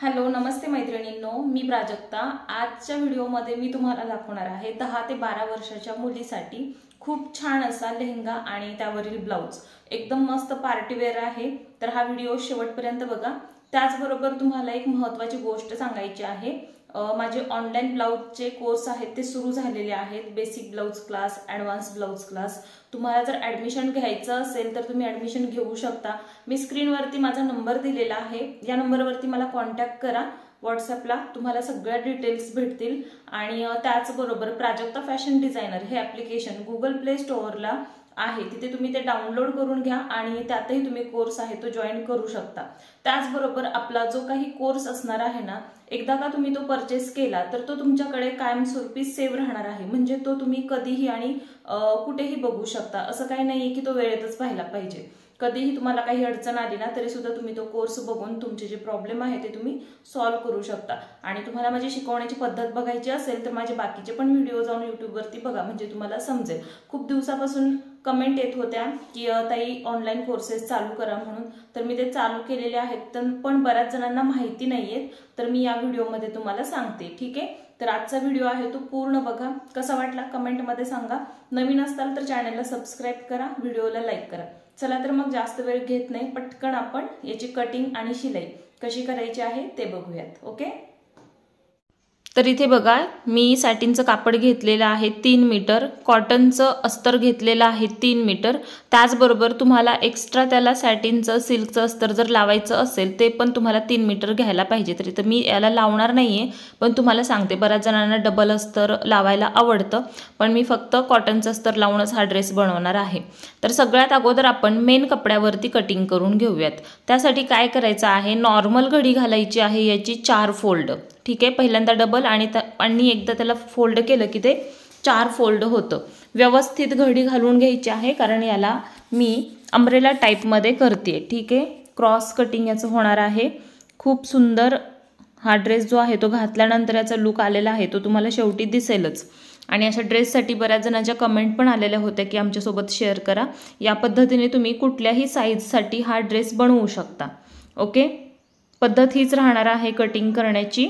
Hello नमस्ते मैत्रिणींनो, मी प्राजक्ता। आजच्या व्हिडिओमध्ये मी तुम्हाला दाखवणार आहे 10 ते 12 वर्षाच्या मुलीसाठी खूप छान असा लेहंगा आणि त्यावरील ब्लाउज। एकदम मस्त पार्टी वेअर आहे, तर हा व्हिडिओ शेवटपर्यंत बघा। त्याचबरोबर तुम्हाला एक महत्त्वाची गोष्ट सांगायची आहे। माझे ऑनलाइन ब्लाउजचे कोर्स आहेत ते सुरू झालेले आहेत। Basic blouse class, advance blouse class. तुम्हाला जर ॲडमिशन घ्यायचं असेल तर तुम्ही ॲडमिशन घेऊ शकता। मी स्क्रीनवरती माझा नंबर दिलेला आहे, या नंबरवरती मला कॉन्टॅक्ट करा। व्हॉट्सअपला तुम्हाला सगळ्या डिटेल्स भेटतील। आणि त्याचबरोबर प्राजक्ता फॅशन डिझायनर हे ॲप्लिकेशन गुगल प्ले स्टोअरला आहे, तिथे तुम्ही ते डाउनलोड करून घ्या आणि त्यातही तुम्ही कोर्स आहे तो जॉईन करू शकता। त्याचबरोबर आपला जो काही कोर्स असणार आहे ना, एकदा का तुम्ही तो परचेस केला तर तो तुमच्याकडे कायमस्वरूपी सेव्ह राहणार आहे। म्हणजे तो तुम्ही कधीही आणि कुठेही बघू शकता। असं काही नाहीये की तो वेळेतच पाहिला पाहिजे। कधीही तुम्हाला काही अडचण आली ना तरी सुद्धा तुम्ही तो कोर्स बघून तुमचे जे प्रॉब्लेम आहे ते तुम्ही सॉल्व्ह करू शकता। आणि तुम्हाला माझी शिकवण्याची पद्धत बघायची असेल तर माझे बाकीचे पण व्हिडिओ जाऊन यूट्यूबवरती बघा, म्हणजे तुम्हाला समजेल। खूप दिवसापासून कमेंट येत होत्या की ताई ऑनलाइन कोर्सेस चालू करा म्हणून, तर मी ते चालू केलेले आहेत, पण बऱ्याच जणांना माहिती नाहीये, तर मी या व्हिडिओमध्ये तुम्हाला सांगते। ठीक आहे, तर आजचा व्हिडिओ आहे तो पूर्ण बघा। कसा वाटला कमेंटमध्ये सांगा। नवीन असाल तर चॅनलला सबस्क्राइब करा, व्हिडिओला लाईक करा। चला तर मग जास्त वेळ घेत नाही, पटकन आपण याची कटिंग आणि शिलाई कशी करायची आहे ते बघूयात। ओके, तर इथे बघा मी सॅटिनचं कापड घेतलेलं आहे 3 मीटर, कॉटनचं अस्तर घेतलेलं आहे 3 मीटर। त्याचबरोबर तुम्हाला एक्स्ट्रा त्याला सॅटिनचं सिल्कचं अस्तर जर लावायचं असेल ते पण तुम्हाला 3 मीटर घ्यायला पाहिजे। तरी तर मी याला लावणार नाहीये, पण तुम्हाला सांगते बऱ्याच जणांना डबल अस्तर लावायला आवडतं, पण मी फक्त कॉटनचं अस्तर लावूनच हा ड्रेस बनवणार आहे। तर सगळ्यात अगोदर आपण मेन कपड्यावरती कटिंग करून घेऊयात। त्यासाठी काय करायचं आहे, नॉर्मल घडी घालायची आहे याची 4 फोल्ड। ठीक आहे, पहिल्यांदा डबल आणि एकदा त्याला फोल्ड केलं की ते 4 फोल्ड होतं। व्यवस्थित घडी घालून घ्यायची आहे, कारण याला मी अम्ब्रेला टाईपमध्ये करते। ठीक आहे, क्रॉस कटिंग याचं होणार आहे। खूप सुंदर हा ड्रेस जो आहे तो घातल्यानंतर याचा लुक आलेला आहे तो तुम्हाला शेवटी दिसेलच। आणि अशा ड्रेससाठी बऱ्याच जणांच्या कमेंट पण आलेल्या होत्या की आमच्यासोबत शेअर करा। या पद्धतीने तुम्ही कुठल्याही साईजसाठी हा ड्रेस बनवू शकता। ओके, पद्धत हीच राहणार आहे कटिंग करण्याची।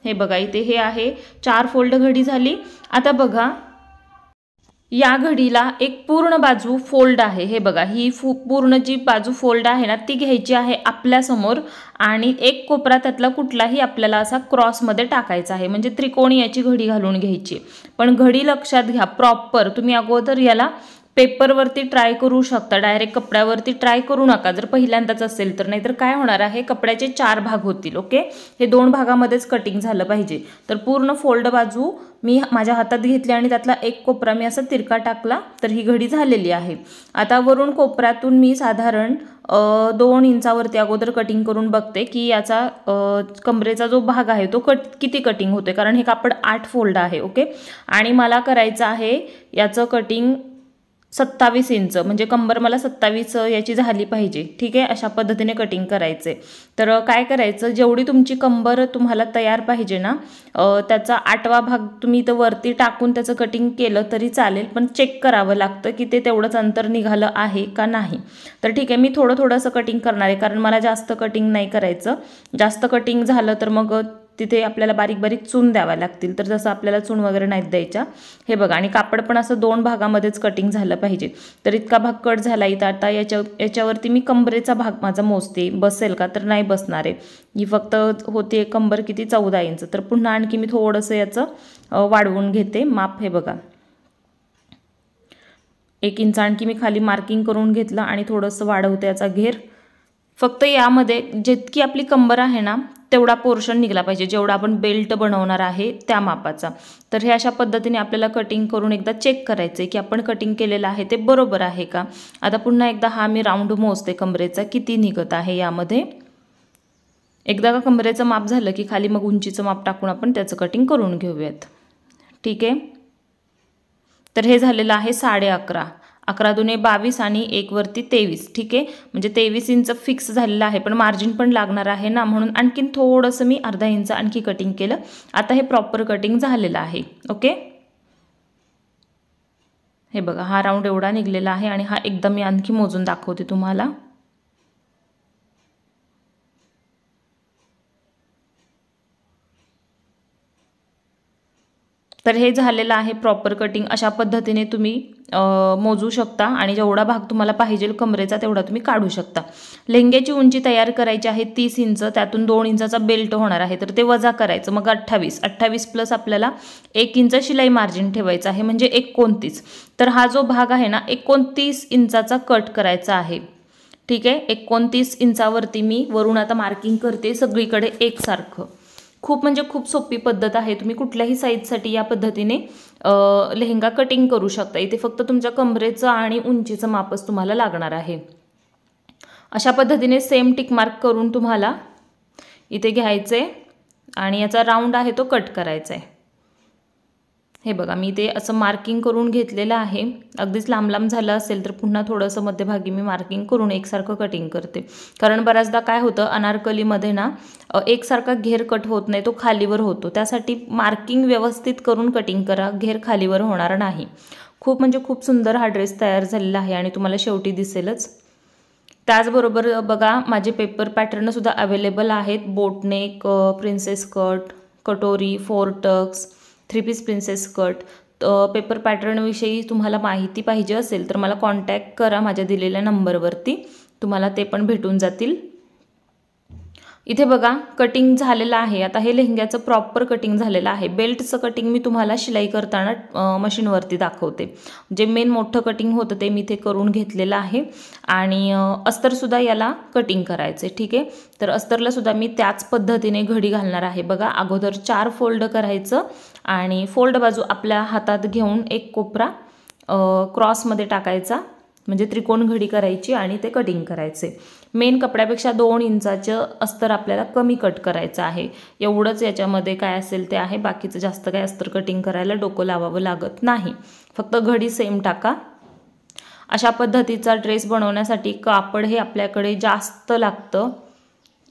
हे बघा इथे हे आहे 4 फोल्ड घडी झाली। आता बघा या घडीला एक पूर्ण बाजू फोल्ड आहे। हे बघा ही पूर्ण जी बाजू फोल्ड आहे ना ती घ्यायची आहे आपल्या समोर, आणि एक कोपरा त्यातला कुठलाही आपल्याला असा क्रॉसमध्ये टाकायचा आहे, म्हणजे त्रिकोणी याची घडी घालून घ्यायची। पण घडी लक्षात घ्या प्रॉपर, तुम्ही अगोदर याला पेपरवरती ट्राय करू शकता, डायरेक्ट कपड्यावरती ट्राय करू नका जर पहिल्यांदाच असेल तर, नाहीतर काय होणार आहे कपड्याचे 4 भाग होतील। ओके, हे 2 भागामध्येच कटिंग झालं पाहिजे। तर पूर्ण फोल्ड बाजू मी माझ्या हातात घेतली आणि त्यातला एक कोपरा मी असा तिरका टाकला, तर ही घडी झालेली आहे। आता वरून कोपऱ्यातून मी साधारण 2 इंचावरती अगोदर कटिंग करून बघते की याचा कमरेचा जो भाग आहे तो किती कटिंग होते, कारण हे कापड 8 फोल्ड आहे। ओके, आणि मला करायचं आहे याचं कटिंग 27 इंच, म्हणजे कंबर मला 27 याची झाली पाहिजे। ठीक आहे, अशा पद्धतीने कटिंग करायचे। तर काय करायचं, जेवढी तुमची कंबर तुम्हाला तयार पाहिजे ना त्याचा 8वा भाग तुम्ही इथं वरती टाकून त्याचं कटिंग केलं तरी चालेल, पण चेक करावं लागतं की ते तेवढंच अंतर निघालं आहे का नाही। तर ठीक आहे, मी थोडंसं कटिंग करणार आहे, कारण मला जास्त कटिंग नाही करायचं। जास्त कटिंग झालं तर मग तिथे आपल्याला बारीक बारीक चून द्याव्या लागतील, तर जसं आपल्याला चून वगैरे नाहीत द्यायच्या। हे बघा, आणि कापड पण असं 2 भागामध्येच कटिंग झालं पाहिजे। तर इतका भाग कट झाला इथं। आता याच्यावरती मी कंबरेचा भाग माझा मोजते, बसेल का तर नाही बसणार आहे। ही फक्त होते कंबर किती 14 इंच, तर पुन्हा आणखी मी थोडंसं याचं वाढवून घेते माप। हे बघा 1 इंच आणखी मी खाली मार्किंग करून घेतलं आणि थोडंसं वाढवते याचा घेर। फक्त यामध्ये जितकी आपली कंबर आहे ना तेवढा पोर्शन निघला पाहिजे, जेवढा आपण बेल्ट बनवणार आहे त्या मापाचा। तर हे अशा पद्धतीने आपल्याला कटिंग करून एकदा चेक करायचं आहे की आपण कटिंग केलेलं आहे ते बरोबर आहे का। आता पुन्हा एकदा हा मी राऊंड मोजते कमरेचा किती निघत आहे यामध्ये। एकदा का कमरेचं माप झालं की खाली मग उंचीचं माप टाकून आपण त्याचं कटिंग करून घेऊयात। ठीक आहे, तर हे झालेलं आहे 11.5, 11 दुने 22 आणि 1 वरती 23। ठीक आहे, म्हणजे 23 इंच फिक्स झालेलं आहे, पण मार्जिन पण लागणार आहे ना, म्हणून आणखीन थोडंसं मी अर्धा इंच आणखी कटिंग केलं। आता हे प्रॉपर कटिंग झालेलं आहे। ओके, हे बघा हा राऊंड एवढा निघलेला आहे, आणि हा एकदम मी आणखी मोजून दाखवते तुम्हाला। तर हे झालेलं आहे प्रॉपर कटिंग। अशा पद्धतीने तुम्ही मोजू शकता आणि जेवढा भाग तुम्हाला पाहिजे कमरेचा तेवढा तुम्ही काढू शकता। लेहंग्याची उंची तयार करायची आहे 30 इंच, त्यातून 2 इंचाचा बेल्ट होणार आहे, तर ते वजा करायचं, मग 28 प्लस आपल्याला 1 इंच शिलाई मार्जिन ठेवायचं आहे, म्हणजे 29। तर हा जो भाग आहे ना 29 इंचाचा कट करायचा आहे, ठीक आहे। 29 इंचावरती मी वरून आता मार्किंग करते सगळीकडे एकसारखं। खूप म्हणजे खूप सोपी पद्धत आहे, तुम्ही कुठल्याही साईजसाठी या पद्धतीने लेहंगा कटिंग करू शकता। इथे फक्त तुमच्या कमरेचं आणि उंचीचं मापच तुम्हाला लागणार आहे। अशा पद्धतीने सेम टिक मार्क करून तुम्हाला इथे घ्यायचे आणि याचा राऊंड आहे तो कट करायचा आहे। हे बघा मी ते असं मार्किंग करून घेतलेलं आहे। अगदीच लांब लांब झालं असेल तर पुन्हा थोडंसं मध्यभागी मी मार्किंग करून एकसारखं कटिंग करते, कारण बऱ्याचदा काय होतं अनारकलीमध्ये ना एकसारखा घेर कट होत नाही, तो खालीवर होतो। त्यासाठी मार्किंग व्यवस्थित करून कटिंग करा, घेर खालीवर होणार नाही। खूप म्हणजे खूप सुंदर हा ड्रेस तयार झालेला आहे आणि तुम्हाला शेवटी दिसेलच। त्याचबरोबर बघा माझे पेपर पॅटर्न सुद्धा अवेलेबल आहेत, boatneck, princess cut, katori, 4 tucks, 3 piece princess cut. Paper पॅटर्नविषयी तुम्हाला माहिती पाहिजे असेल तर मला कॉन्टॅक्ट करा माझ्या दिलेल्या नंबरवरती, तुम्हाला ते पण भेटून जातील। इथे बघा कटिंग झालेलं आहे। आता हे लेहंग्याचं प्रॉपर कटिंग झालेलं आहे। बेल्टचं कटिंग मी तुम्हाला शिलाई करताना मशीनवरती दाखवते, जे मेन मोठं कटिंग होतं ते मी इथे करून घेतलेलं आहे आणि अस्तरसुद्धा याला कटिंग करायचे, ठीक आहे। तर अस्तरला सुद्धा मी त्याच पद्धतीने घडी घालणार आहे। बघा अगोदर 4 फोल्ड करायचं आणि फोल्ड बाजू आपल्या हातात घेऊन एक कोपरा क्रॉसमध्ये टाकायचा, म्हणजे त्रिकोण घडी करायची आणि ते कटिंग करायचे। मेन कपड्यापेक्षा 2 इंचाचं अस्तर आपल्याला कमी कट करायचं आहे, एवढंच याच्यामध्ये काय असेल ते आहे। बाकीचं जास्त काय अस्तर कटिंग करायला डोकं लावावं लागत नाही, फक्त घडी सेम टाका। अशा पद्धतीचा ड्रेस बनवण्यासाठी कापड हे आपल्याकडे जास्त लागतं,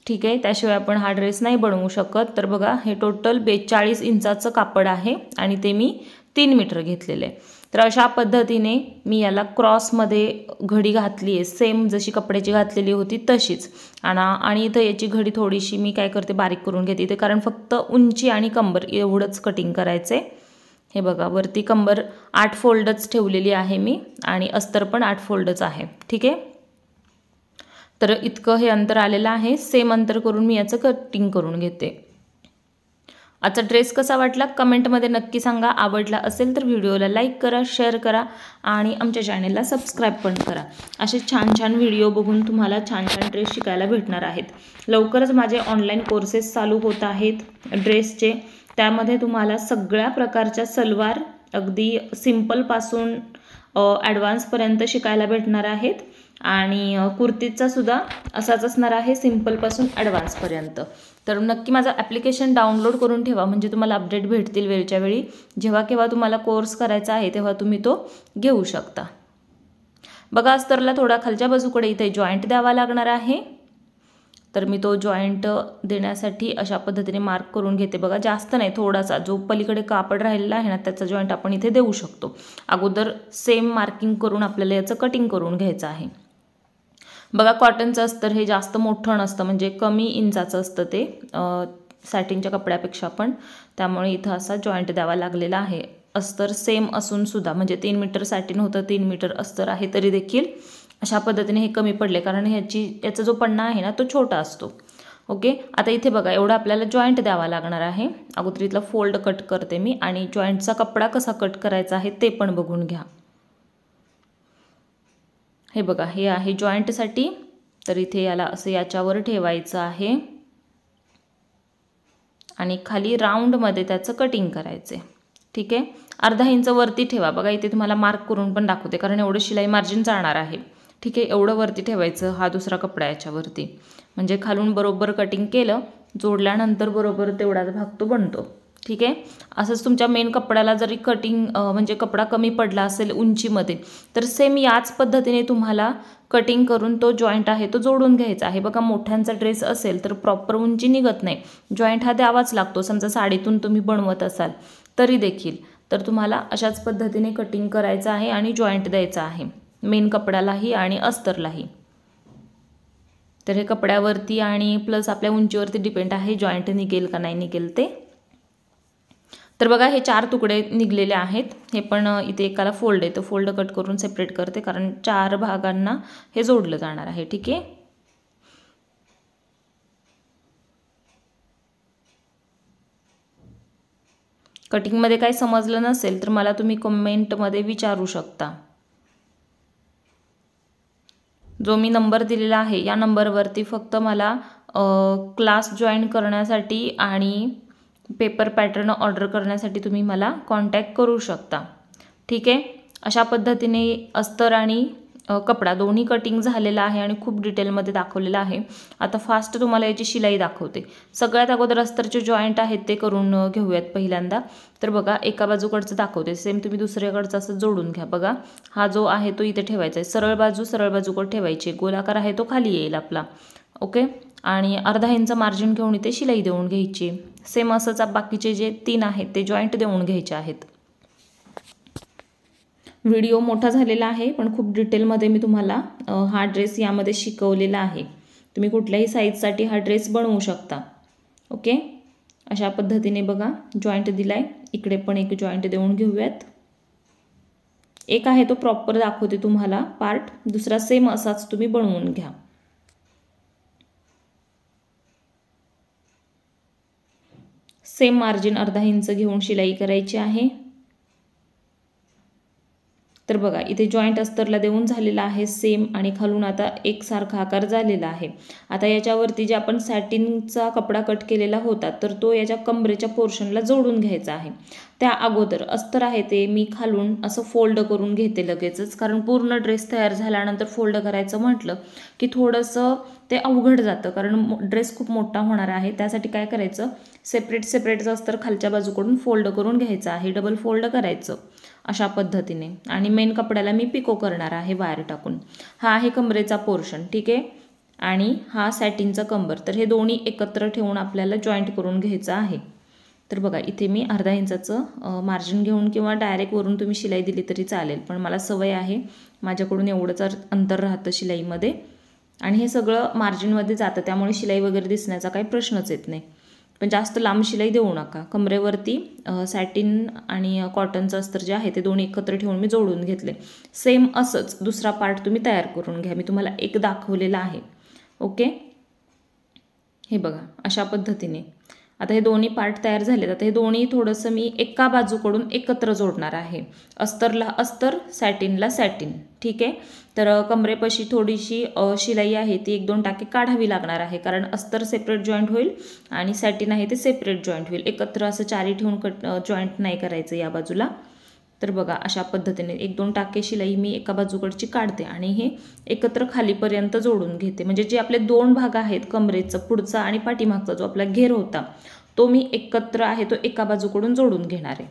ठीक आहे, त्याशिवाय आपण हा ड्रेस नाही बनवू शकत। तर बघा हे टोटल 42 इंचाचं कापड आहे आणि ते मी 3 मीटर घेतलेले आहे। तर अशा पद्धतीने मी याला क्रॉसमध्ये घडी घातली आहे, सेम जशी कपड्याची घातलेली होती तशीच। आणि इथं याची घडी थोडीशी मी काय करते बारीक करून घेते इथे, कारण फक्त उंची आणि कंबर एवढंच कटिंग करायचे। हे बघा वरती कंबर 8 फोल्डच ठेवलेली आहे मी आणि अस्तर पण 8 फोल्डच आहे, ठीक आहे। तर इतकं हे अंतर आलेलं आहे, सेम अंतर करून मी याचं कटिंग करून घेते। आजचा ड्रेस कसा वाटला कमेंटमध्ये नक्की सांगा। आवडला असेल तर व्हिडिओला लाईक करा, शेअर करा आणि आमच्या चॅनेलला सबस्क्राईब पण करा। असे छान छान व्हिडिओ बघून तुम्हाला छान छान ड्रेस शिकायला भेटणार आहेत। लवकरच माझे ऑनलाईन कोर्सेस चालू होत आहेत ड्रेसचे, त्यामध्ये तुम्हाला सगळ्या प्रकारच्या सलवार अगदी सिंपलपासून ॲडव्हान्सपर्यंत शिकायला भेटणार आहेत आणि कुर्तीचा सुद्धा असाच असणार आहे, सिंपलपासून ॲडव्हान्सपर्यंत। तर नक्की माझं ॲप्लिकेशन डाउनलोड करून ठेवा, म्हणजे तुम्हाला अपडेट भेटतील वेळच्या वेळी। जेव्हा केव्हा तुम्हाला कोर्स करायचा आहे तेव्हा तुम्ही तो घेऊ शकता। बघा अस्तरला थोडा खालच्या बाजूकडे इथे जॉईंट द्यावा लागणार आहे, तर मी तो जॉईंट देण्यासाठी अशा पद्धतीने मार्क करून घेते। बघा जास्त नाही, थोडासा जो पलीकडे कापड राहिलेला आहे ना त्याचा जॉईंट आपण इथे देऊ शकतो। अगोदर सेम मार्किंग करून आपल्याला याचं कटिंग करून घ्यायचं आहे। बघा कॉटनचं अस्तर हे जास्त मोठं नसतं, म्हणजे कमी इंचाचं असतं ते सॅटिनच्या कपड्यापेक्षा पण, त्यामुळे इथं असा जॉईंट द्यावा लागलेला आहे। अस्तर सेम असून सुद्धा, म्हणजे 3 मीटर सॅटिन होतं, 3 मीटर अस्तर आहे, तरी देखील अशा पद्धतीने हे कमी पडले, कारण याचा जो पन्ना आहे ना तो छोटा असतो। ओके, आता इथे बघा एवढा आपल्याला जॉईंट द्यावा लागणार आहे। अगोदर इथला फोल्ड कट करते मी आणि जॉईंटचा कपडा कसा कट करायचा आहे ते पण बघून घ्या। हे बघा हे आहे जॉईंटसाठी, तर इथे याला असं याच्यावर ठेवायचं आहे आणि खाली राऊंडमध्ये त्याचं कटिंग करायचं, ठीक आहे। अर्धा इंच वरती ठेवा, बघा इथे तुम्हाला मार्क करून पण दाखवते, कारण एवढं शिलाई मार्जिन जाणार आहे, ठीक आहे। एवढं वरती ठेवायचं, हा दुसरा कपडा याच्यावरती, म्हणजे खालून बरोबर कटिंग केलं, जोडल्यानंतर बरोबर तेवढाच भाग तो बनतो, ठीक आहे। असंच तुमच्या मेन कपड्याला जरी कटिंग म्हणजे कपडा कमी पडला असेल उंचीमध्ये, तर सेम याच पद्धतीने तुम्हाला कटिंग करून तो जॉईंट आहे तो जोडून घ्यायचा आहे। बघा मोठ्यांचा ड्रेस असेल तर प्रॉपर उंची निघत नाही, जॉईंट हा द्यावाच लागतो। समजा साडीतून तुम्ही बनवत असाल तरी देखील, तर तुम्हाला अशाच पद्धतीने कटिंग करायचं आहे आणि जॉईंट द्यायचा आहे मेन कपड्यालाही आणि अस्तरलाही। तर हे कपड्यावरती आणि प्लस आपल्या उंचीवरती डिपेंड आहे जॉईंट निघेल का नाही निघेल ते। तर बघा हे 4 तुकडे निघलेले आहेत. हे पण इथे एकाला फोल्ड आहे, तो फोल्ड कट करून सेपरेट करते, कारण 4 भागांना हे जोडलं जाणार आहे. ठीक आहे. कटिंगमध्ये काही समजलं नसेल तर मला तुम्ही कमेंटमध्ये विचारू शकता. जो मी नंबर दिलेला आहे या नंबरवरती फक्त मला क्लास जॉईन करण्यासाठी आणि पेपर पॅटर्न ऑर्डर करण्यासाठी तुम्ही मला कॉन्टॅक्ट करू शकता. ठीक आहे. अशा पद्धतीने अस्तर आणि कपडा दोन्ही कटिंग झालेला आहे आणि खूप डिटेलमध्ये दाखवलेलं आहे. आता फास्ट तुम्हाला याची शिलाई दाखवते. सगळ्यात अगोदर अस्तरचे जॉईंट आहेत ते करून घेऊयात पहिल्यांदा. तर बघा एका बाजूकडचं दाखवते, सेम तुम्ही दुसऱ्याकडचं असं जोडून घ्या. बघा हा जो आहे तो इथे ठेवायचा आहे, सरळ बाजूकडे ठेवायची, गोलाकार आहे तो खाली येईल आपला. ओके. आणि अर्धा इंच मार्जिन घेऊन इथे शिलाई देऊन घ्यायची. सेम असंच बाकीचे जे 3 आहेत ते जॉईंट देऊन घ्यायचे आहेत. व्हिडिओ मोठा झालेला आहे पण खूप डिटेलमध्ये मी तुम्हाला हा ड्रेस यामध्ये शिकवलेला आहे. तुम्ही कुठल्याही साईजसाठी हा ड्रेस बनवू शकता. ओके. अशा पद्धतीने बघा जॉईंट दिलाय. इकडे पण एक जॉईंट देऊन घेऊयात. एक आहे तो प्रॉपर दाखवते तुम्हाला पार्ट, दुसरा सेम असाच तुम्ही बनवून घ्या. सेम मार्जिन अर्धा इंच घेऊन शिलाई करायची आहे. तर बघा इथे जॉईंट अस्तरला देऊन झालेला आहे सेम आणि खालून आता एकसारखा आकार झालेला आहे. आता याच्यावरती जे आपण सॅटिनचा कपडा कट केलेला होता तर तो याच्या कमरेच्या पोर्शनला जोडून घ्यायचा आहे. त्या अगोदर अस्तर आहे ते मी खालून असं फोल्ड करून घेते लगेचच, कारण पूर्ण ड्रेस तयार झाल्यानंतर फोल्ड करायचं म्हटलं की थोडंसं ते अवघड जातं, कारण ड्रेस खूप मोठा होणार आहे. त्यासाठी काय करायचं, सेपरेटचं अस्तर खालच्या बाजूकडून फोल्ड करून घ्यायचं आहे, डबल फोल्ड करायचं अशा पद्धतीने. आणि मेन कपड्याला मी पिको करणार आहे वायर टाकून. हा आहे कमरेचा पोर्शन. ठीक आहे. आणि हा सॅटिनचा कंबर. तर हे दोन्ही एकत्र ठेवून आपल्याला जॉईंट करून घ्यायचं आहे. तर बघा इथे मी अर्धा इंचाचं मार्जिन घेऊन किंवा डायरेक्ट वरून तुम्ही शिलाई दिली तरी चालेल, पण मला सवय आहे, माझ्याकडून एवढंच अंतर राहतं शिलाईमध्ये आणि हे सगळं मार्जिनमध्ये जातं, त्यामुळे शिलाई वगैरे दिसण्याचा काही प्रश्नच येत नाही. पण जास्त लांब शिलाई देऊ नका. कमरेवरती सॅटिन आणि कॉटनचं अस्तर जे आहे ते दोन्ही एकत्र ठेवून मी जोडून घेतले. सेम असंच दुसरा पार्ट तुम्ही तयार करून घ्या. मी तुम्हाला एक दाखवलेला आहे. ओके. हे बघा अशा पद्धतीने आता हे दोन्ही पार्ट तयार झालेत. आता हे दोन्ही थोडंसं मी एका बाजूकडून एकत्र जोडणार आहे. अस्तरला अस्तर, सॅटिनला सॅटिन. ठीक आहे. तर कमरेपाशी थोडीशी शिलाई आहे ती 1-2 टाके काढावी लागणार आहे, कारण अस्तर सेपरेट जॉईंट होईल आणि सॅटिन आहे ते सेपरेट जॉईंट होईल. एकत्र असं चारी ठेवून जॉईंट नाही करायचं या बाजूला. तर बघा अशा पद्धतीने 1-2 टाके शिलाई मी एका बाजूकडची काढते आणि हे एकत्र खालीपर्यंत जोडून घेते. म्हणजे जे आपले 2 भाग आहेत कमरेचं, पुढचा आणि पाठीमागचा जो आपला घेर होता तो मी एकत्र आहे तो एका बाजूकडून जोडून घेणार आहे.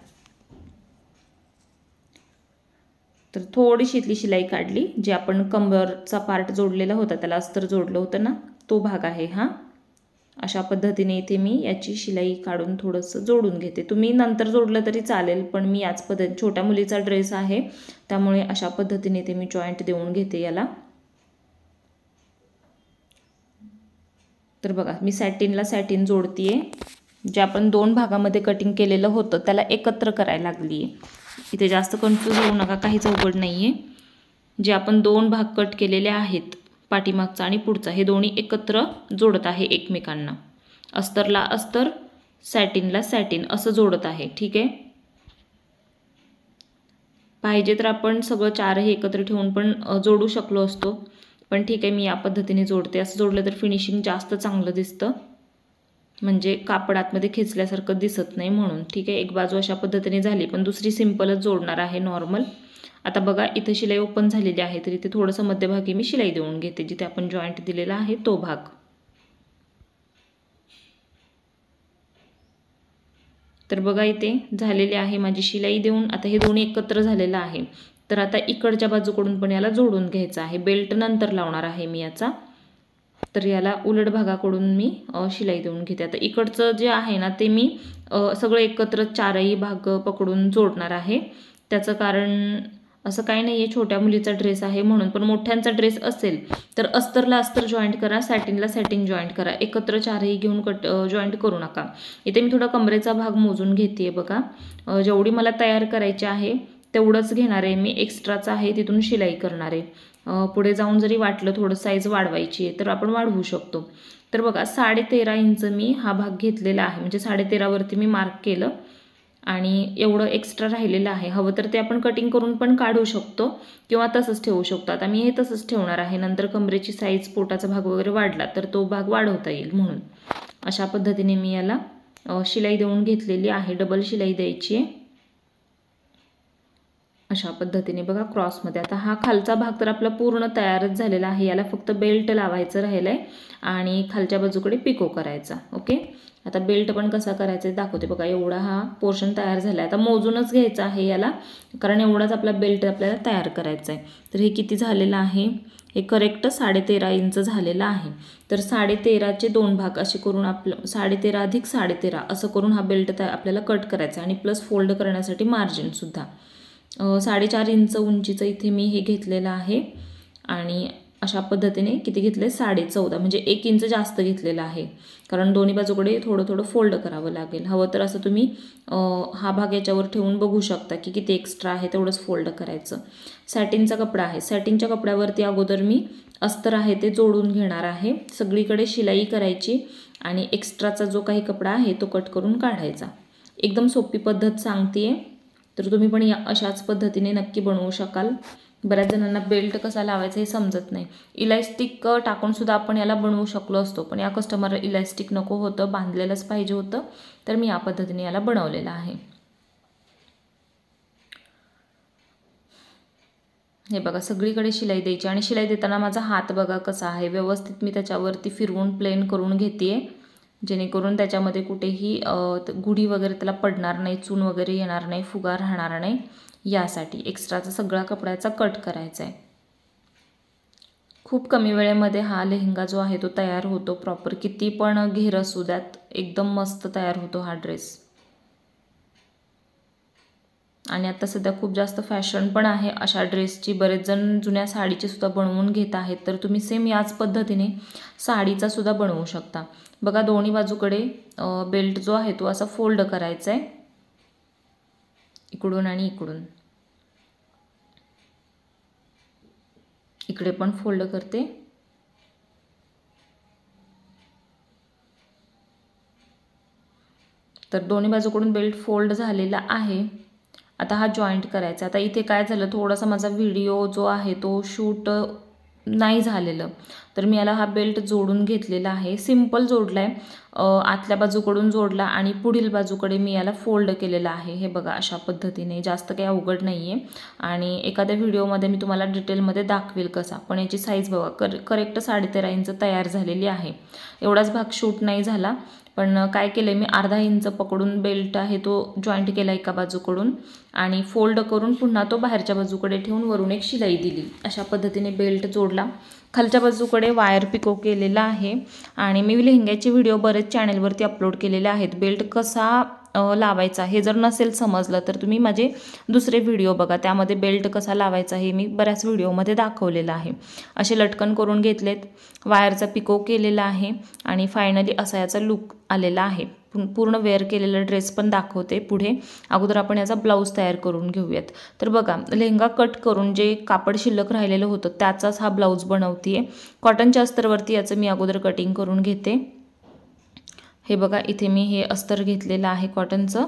तर थोडीशी इथली शिलाई काढली, जे आपण कंबरचा पार्ट जोडलेला होता त्याला अस्तर जोडलं होतं ना, तो भाग आहे हा. अशा पद्धतीने इथे मी याची शिलाई काढून थोडंसं जोडून घेते. तुम्ही नंतर जोडलं तरी चालेल, पण मी याच पद्धतीने, छोट्या मुलीचा ड्रेस आहे त्यामुळे अशा पद्धतीने इथे मी जॉईंट देऊन घेते याला. तर बघा मी सॅटिनला सॅटिन जोडतीये. जे आपण 2 भागामध्ये कटिंग केलेलं होतं त्याला एकत्र करायला लागली आहे. इथे जास्त कन्फ्यूज होऊ नका, काहीच अवघड नाही आहे. जे आपण 2 भाग कट केलेले आहेत, पाठीमागचा आणि पुढचा, हे दोन्ही एकत्र जोडत आहे एकमेकांना. अस्तरला अस्तर, सॅटिनला सॅटिन असं जोडत आहे. ठीक आहे. पाहिजे तर आपण सगळं 4ही एकत्र ठेवून पण जोडू शकलो असतो, पण ठीक आहे मी या पद्धतीने जोडते. असं जोडलं तर फिनिशिंग जास्त चांगलं दिसतं, म्हणजे कापड आतमध्ये खेचल्यासारखं दिसत नाही म्हणून. ठीक आहे. एक बाजू अशा पद्धतीने झाली, पण दुसरी सिंपलच जोडणार आहे नॉर्मल. आता बघा इथे शिलाई ओपन झालेली आहे, तर इथे थोडंसं मध्यभागी मी शिलाई देऊन घेते, जिथे आपण जॉईंट दिलेला आहे तो भाग. तर बघा इथे झालेली आहे माझी शिलाई देऊन. आता हे दोन्ही एकत्र झालेलं आहे, तर आता इकडच्या बाजूकडून पण याला जोडून घ्यायचं आहे. बेल्ट नंतर लावणार आहे मी याचा. तर याला उलट भागाकडून मी शिलाई देऊन घेते. आता इकडचं जे आहे ना ते मी सगळं एकत्र 4ही भाग पकडून जोडणार आहे. त्याचं कारण असं काही नाही आहे छोट्या मुलीचा ड्रेस आहे म्हणून, पण मोठ्यांचा ड्रेस असेल तर अस्तरला अस्तर जॉईंट करा, सॅटिनला सॅटिन जॉईंट करा, एकत्र चारही घेऊन जॉईंट करू नका. इथे मी थोडा कमरेचा भाग मोजून घेते बघा. जेवढी मला तयार करायची आहे तेवढंच घेणार आहे मी, एक्स्ट्राचं आहे तिथून शिलाई करणार आहे. पुढे जाऊन जरी वाटलं थोडं साईज वाढवायची आहे तर आपण वाढवू शकतो. तर बघा 13.5 इंच मी हा भाग घेतलेला आहे, म्हणजे 13.5 वरती मी मार्क केलं आणि एवढं एक्स्ट्रा राहिलेलं आहे. हवं तर ते आपण कटिंग करून पण काढू शकतो किंवा तसंच ठेवू शकतो. आता मी हे तसंच ठेवणार आहे, नंतर कमरेची साईज, पोटाचा भाग वगैरे वाढला तर तो भाग वाढवता येईल म्हणून. अशा पद्धतीने मी याला शिलाई देऊन घेतलेली आहे, डबल शिलाई द्यायची आहे. अशा पद्धतीने बघा क्रॉसमध्ये. आता हा खालचा भाग तर आपला पूर्ण तयारच झालेला आहे, याला फक्त बेल्ट लावायचं राहिलं आहे आणि खालच्या बाजूकडे पिको करायचा. ओके, आता बेल्ट पण कसा करायचा दाखवते बघा. एवढा हा पोर्शन तयार झाला आहे, आता मोजूनच घ्यायचा आहे याला, कारण एवढाच आपला बेल्ट आपल्याला तयार करायचा आहे. तर हे किती झालेलं आहे, हे करेक्ट 13.5 इंच झालेलं आहे. तर 13.5चे 2 भाग असे करून आपलं 13.5 अधिक 13.5 असं करून हा बेल्ट आपल्याला कट करायचा आणि प्लस फोल्ड करण्यासाठी मार्जिनसुद्धा 4.5 इंच उंचीचं इथे मी हे घेतलेलं आहे आणि अशा पद्धतीने किती घेतले 14.5 म्हणजे 1 इंच जास्त घेतलेलं आहे, कारण दोन्ही बाजूकडे थोडं थोडं फोल्ड करावं लागेल. हवं तर असं तुम्ही हा भाग याच्यावर ठेवून बघू शकता की किती एक्स्ट्रा आहे तेवढंच फोल्ड करायचं. सॅटिनचा कपडा आहे, सॅटिनच्या कपड्यावरती अगोदर मी अस्तर आहे ते जोडून घेणार आहे. सगळीकडे शिलाई करायची आणि एक्स्ट्राचा जो काही कपडा आहे तो कट करून काढायचा. एकदम सोपी पद्धत सांगते आहे, तर तुम्ही पण या अशाच पद्धतीने नक्की बनवू शकाल. बऱ्याच जणांना बेल्ट कसा लावायचा हे समजत नाही. इलॅस्टिक टाकून सुद्धा आपण याला बनवू शकलो असतो, पण या कस्टमरला इलॅस्टिक नको होतं, बांधलेलंच पाहिजे होतं, तर मी या पद्धतीने याला बनवलेलं आहे. हे बघा सगळीकडे शिलाई द्यायची आणि शिलाई देताना माझा हात बघा कसा आहे, व्यवस्थित मी त्याच्यावरती फिरवून प्लेन करून घेते, जेणेकरून त्याच्यामध्ये कुठेही गुढी वगैरे त्याला पडणार नाही, चून वगैरे येणार नाही, फुगा राहणार नाही. यासाठी एक्स्ट्राचा सगळा कपड्याचा कट करायचा आहे. खूप कमी वेळेमध्ये हा लेहंगा जो आहे तो तयार होतो प्रॉपर. किती पण घेर असू द्यात, एकदम मस्त तयार होतो हा ड्रेस. आणि आता सध्या खूप जास्त फॅशन पण आहे अशा ड्रेसची. बरेच जण जुन्या साडीची सुद्धा बनवून घेत आहेत, तर तुम्ही सेम याच पद्धतीने साडीचा सुद्धा बनवू शकता. बघा दोन्ही बाजूकडे बेल्ट जो आहे तो असा फोल्ड करायचा आहे, इकडून आणि इकडून. इकडे पण फोल्ड करते. तर दोन्ही बाजूकडून बेल्ट फोल्ड झालेला आहे. आता हा जॉईंट करायचा. आता इथे काय झालं, थोडासा माझा व्हिडिओ जो आहे तो शूट नाही झालेलं, तर मी याला हा बेल्ट जोडून घेतलेला आहे. सिंपल जोडला आहे, आतल्या बाजूकडून जोडला आणि पुढील बाजूकडे मी याला फोल्ड केलेला आहे. हे बघा अशा पद्धतीने, जास्त काही अवघड नाही आहे आणि एखाद्या व्हिडिओमध्ये मी तुम्हाला डिटेलमध्ये दाखवेल कसा. पण याची साईज बघा करेक्ट 13.5 इंच तयार झालेली आहे. एवढाच भाग शूट नाही झाला, पण काय केलं मी अर्धा इंच पकडून बेल्ट आहे तो जॉईंट केला एका बाजूकडून आणि फोल्ड करून पुन्हा तो बाहेरच्या बाजूकडे ठेवून वरून एक शिलाई दिली. अशा पद्धतीने बेल्ट जोडला. खालच्या बाजूकडे वायर पिको केलेला आहे आणि मी लेहंग्याचे व्हिडिओ बरेच चॅनलवरती अपलोड केलेले आहेत. बेल्ट कसा लावायचा हे जर नसेल समजलं तर तुम्ही माझे दुसरे व्हिडिओ बघा, त्यामध्ये बेल्ट कसा लावायचा हे मी बऱ्याच व्हिडिओमध्ये दाखवलेलं आहे. असे लटकन करून घेतलेत, वायरचा पिको केलेला आहे आणि फायनली असा याचा लुक आलेला आहे. पूर्ण वेअर केलेला ड्रेस पण दाखवते पुढे. अगोदर आपण याचा ब्लाऊज तयार करून घेऊयात. तर बघा लेहंगा कट करून जे कापड शिल्लक राहिलेलं होतं त्याचाच हा ब्लाऊज बनवते. कॉटनच्या अस्तरवरती याचं मी अगोदर कटिंग करून घेते. हे बघा इथे मी हे अस्तर घेतलेलं आहे कॉटनचं.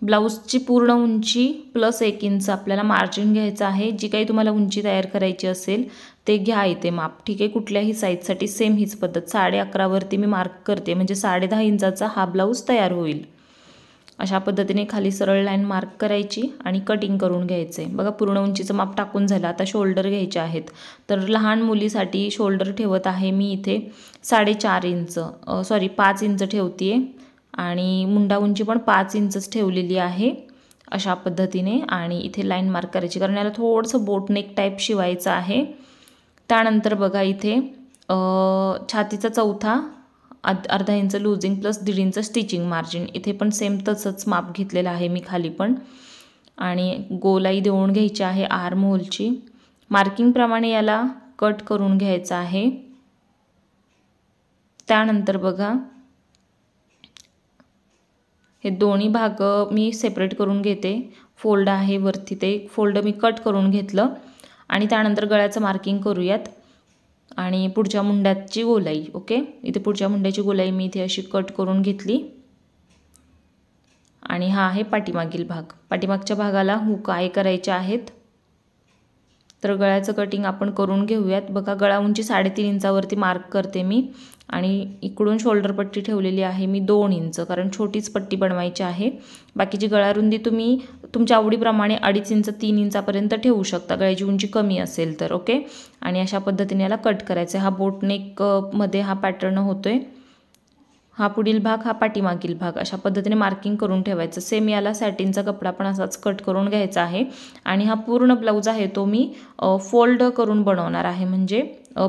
ब्लाऊजची पूर्ण उंची प्लस 1 इंच आपल्याला मार्जिन घ्यायचं आहे. जी काही तुम्हाला उंची तयार करायची असेल ते घ्या इथे माप, ठीक आहे. कुठल्याही साईजसाठी सेम हीच पद्धत. 11.5 वरती मी मार्क करते, म्हणजे 10.5 इंचाचा हा ब्लाऊज तयार होईल. अशा पद्धतीने खाली सरळ लाईन मार्क करायची आणि कटिंग करून घ्यायचं आहे. बघा पूर्ण उंचीचं माप टाकून झालं. आता शोल्डर घ्यायचे आहेत, तर लहान मुलीसाठी शोल्डर ठेवत आहे मी इथे 4.5 इंच, 5 इंच ठेवते आणि मुंडा उंची पण 5 इंचच ठेवलेली आहे अशा पद्धतीने. आणि इथे लाईन मार्क करायची, कारण याला थोडंसं बोटनेक टाईप शिवायचं आहे. त्यानंतर बघा इथे छातीचा चौथा अर्धा inch losing plus 1.5 inch stitching margin. इथे पण सेम तसंच माप घेतलेलं आहे मी खाली पण. आणि गोलाई देऊन घ्यायची आहे आर्म होलची. मार्किंगप्रमाणे याला कट करून घ्यायचं आहे. त्यानंतर बघा हे दोन्ही भाग मी सेपरेट करून घेते. फोल्ड आहे वरती ते फोल्ड मी कट करून घेतलं आणि त्यानंतर गळ्याचं मार्किंग करूयात आणि पुढच्या मुंड्याची गोलाई. ओके, इथे पुढच्या मुंड्याची गोलाई मी इथे अशी कट करून घेतली आणि हा आहे पाठीमागील भाग. पाठीमागच्या भागाला हुक आय करायचे आहेत. तर गळ्याचं कटिंग आपण करून घेऊयात. बघा गळा उंची 3.5 इंचावरती मार्क करते मी आणि इकडून शोल्डर पट्टी ठेवलेली आहे मी 2 इंच, कारण छोटीच पट्टी बनवायची आहे. बाकीची गळा रुंदी तुम्ही तुमच्या आवडीप्रमाणे 2.5 इंच 3 इंचापर्यंत ठेवू शकता, गळ्याची उंची कमी असेल तर. ओके, आणि अशा पद्धतीने याला कट करायचं. हा बोटनेक मध्ये हा पॅटर्न होतोय. हा पुढील भाग, हा पाठीमागील भाग, अशा पद्धतीने मार्किंग करून ठेवायचं. सेम याला सॅटिनचा कपडा पण असाच कट करून घ्यायचा आहे. आणि हा पूर्ण ब्लाऊज आहे तो मी फोल्ड करून बनवणार आहे, म्हणजे